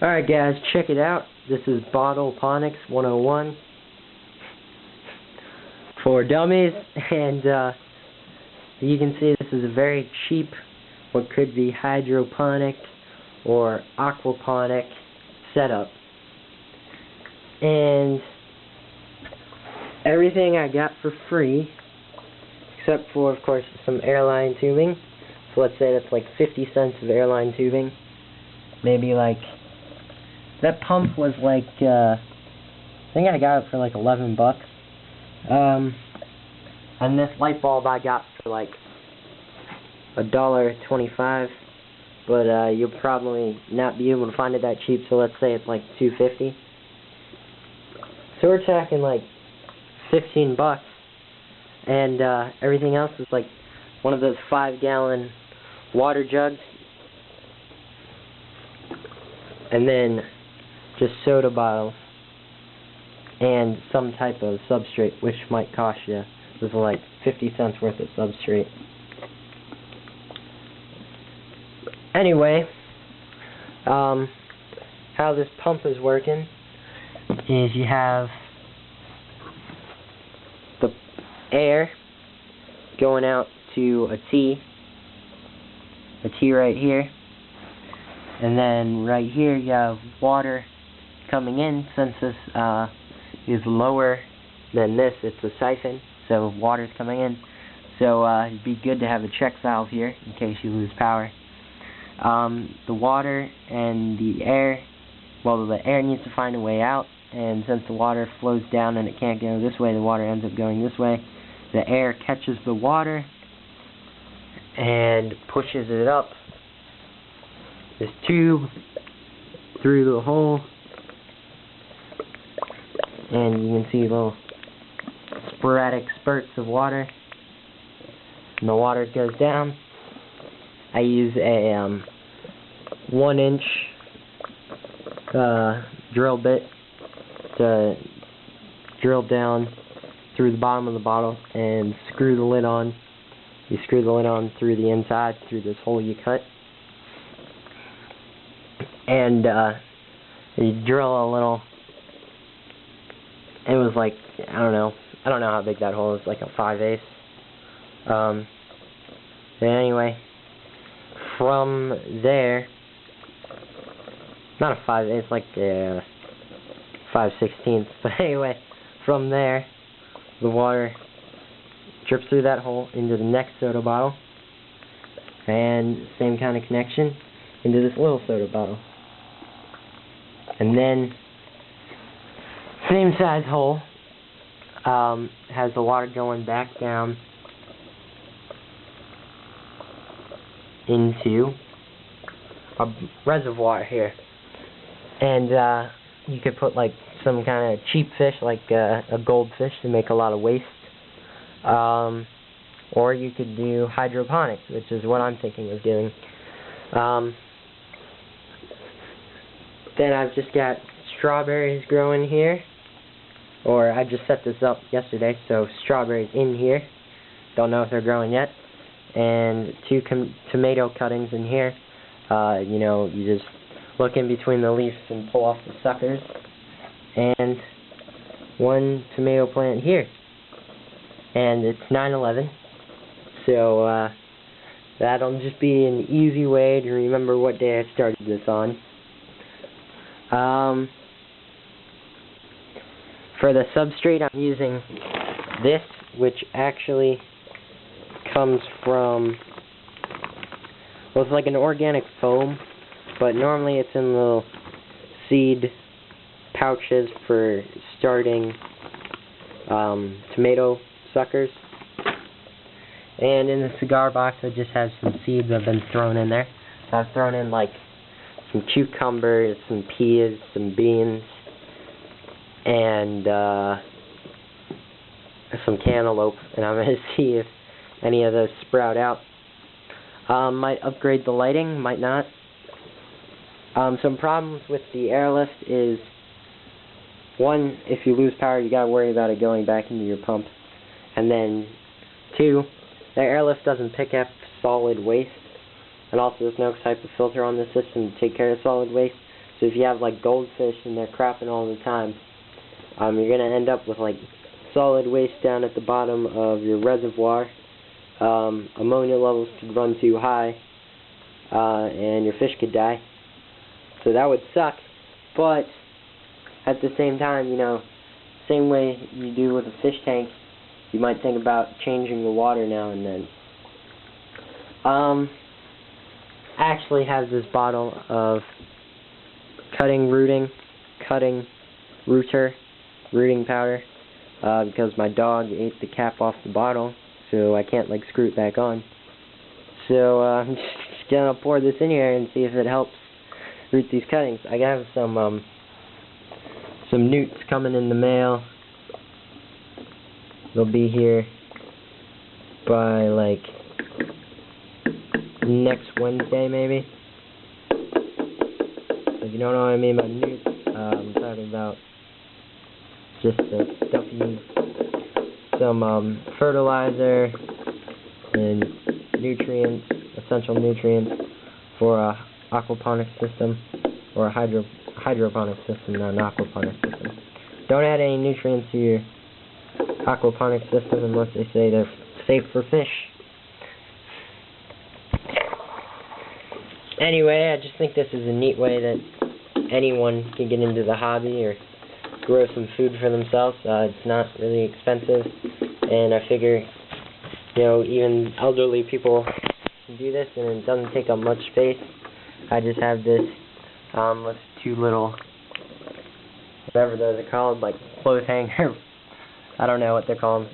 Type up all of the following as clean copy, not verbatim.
Alright guys, check it out. This is Bottleponics 101 for dummies, and you can see this is a very cheap, what could be hydroponic or aquaponic setup. And everything I got for free, except for, of course, some airline tubing. So let's say that's like 50 cents of airline tubing. Maybe like, that pump was like, I think I got it for like 11 bucks. And this light bulb I got for like $1.25, but you'll probably not be able to find it that cheap, so let's say it's like $2.50. So we're talking like 15 bucks, and everything else is like one of those 5-gallon water jugs, and then just soda bottles and some type of substrate, which might cost you, this is like 50 cents worth of substrate. Anyway, how this pump is working is you have the air going out to a T right here, and then right here you have water coming in. Since this is lower than this, it's a siphon, so water's coming in. So it'd be good to have a check valve here in case you lose power. The water and the air, well, the air needs to find a way out, and since the water flows down and it can't go this way, the water ends up going this way. The air catches the water and pushes it up this tube through the hole, and you can see little sporadic spurts of water, and the water goes down. I use a 1-inch drill bit to drill down through the bottom of the bottle and screw the lid on. You screw the lid on through the inside, through this hole you cut, and you drill a little. It was like, I don't know how big that hole is, like a 5/8. But anyway, from there, not a 5/8, like a 5/16. But anyway, from there, the water drips through that hole into the next soda bottle, and same kind of connection into this little soda bottle, and then same size hole has the water going back down into a reservoir here, and you could put like some kind of cheap fish, like a goldfish, to make a lot of waste, or you could do hydroponics, which is what I'm thinking of doing. Then I've just got strawberries growing here, or I just set this up yesterday, so strawberries in here, don't know if they're growing yet, and 2 tomato cuttings in here. You know, you just look in between the leaves and pull off the suckers, and 1 tomato plant here, and it's 9/11, so that'll just be an easy way to remember what day I started this on. For the substrate, I'm using this, which actually comes from, well, it's like an organic foam, but normally it's in little seed pouches for starting tomato suckers. And in the cigar box, I just have some seeds I've been thrown in there. So I've thrown in like some cucumbers, some peas, some beans, and some cantaloupe, and I'm going to see if any of those sprout out. Might upgrade the lighting, might not. Some problems with the airlift is, 1, if you lose power, you gotta worry about it going back into your pump, and then 2, the airlift doesn't pick up solid waste, and also there's no type of filter on the system to take care of solid waste, So if you have like goldfish and they're crapping all the time, you're going to end up with like solid waste down at the bottom of your reservoir. Ammonia levels could run too high, and your fish could die. So that would suck, but at the same time, you know, same way you do with a fish tank, you might think about changing the water now and then. I actually have this bottle of rooting powder, because my dog ate the cap off the bottle, so I can't like screw it back on. So I'm just gonna pour this in here and see if it helps root these cuttings. I have some newts coming in the mail. They'll be here by like next Wednesday maybe. If you don't know what I mean by newts, I'm talking about just the stuff you need. Some fertilizer and nutrients, essential nutrients for a aquaponics system, or a hydroponic system, not an aquaponic system. Don't add any nutrients to your aquaponic system unless they say they're safe for fish. Anyway, I just think this is a neat way that anyone can get into the hobby or grow some food for themselves. It's not really expensive, and I figure, you know, even elderly people can do this, and it doesn't take up much space. I just have this with two little, whatever those are called, like clothes hanger. I don't know what they're called,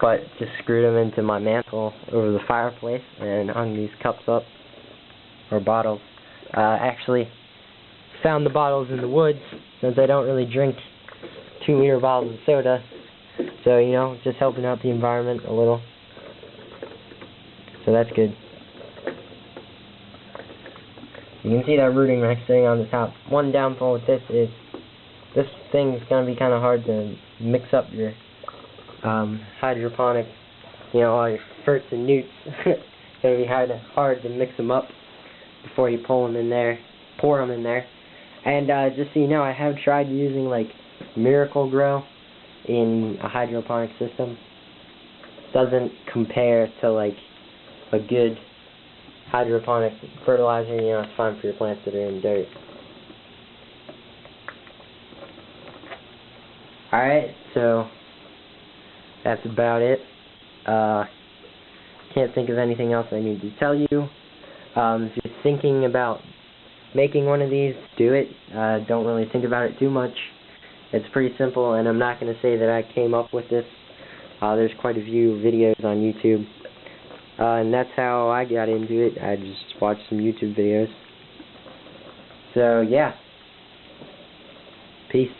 but just screwed them into my mantle over the fireplace and hung these cups up, or bottles. Actually found the bottles in the woods, since I don't really drink 2-liter bottles of soda. So, you know, just helping out the environment a little. So that's good. You can see that rooting rack sitting on the top. One downfall with this is this thing is going to be kind of hard to mix up your hydroponic, you know, all your ferts and newts. It's going to be hard to mix them up before you pour them in there. And just so you know, I have tried using like Miracle-Gro in a hydroponic system. Doesn't compare to like a good hydroponic fertilizer. You know, it's fine for your plants that are in dirt. Alright, so that's about it. Can't think of anything else I need to tell you. If you're thinking about making one of these, do it. Don't really think about it too much. It's pretty simple, and I'm not going to say that I came up with this. There's quite a few videos on YouTube. And that's how I got into it. I just watched some YouTube videos. So, yeah. Peace.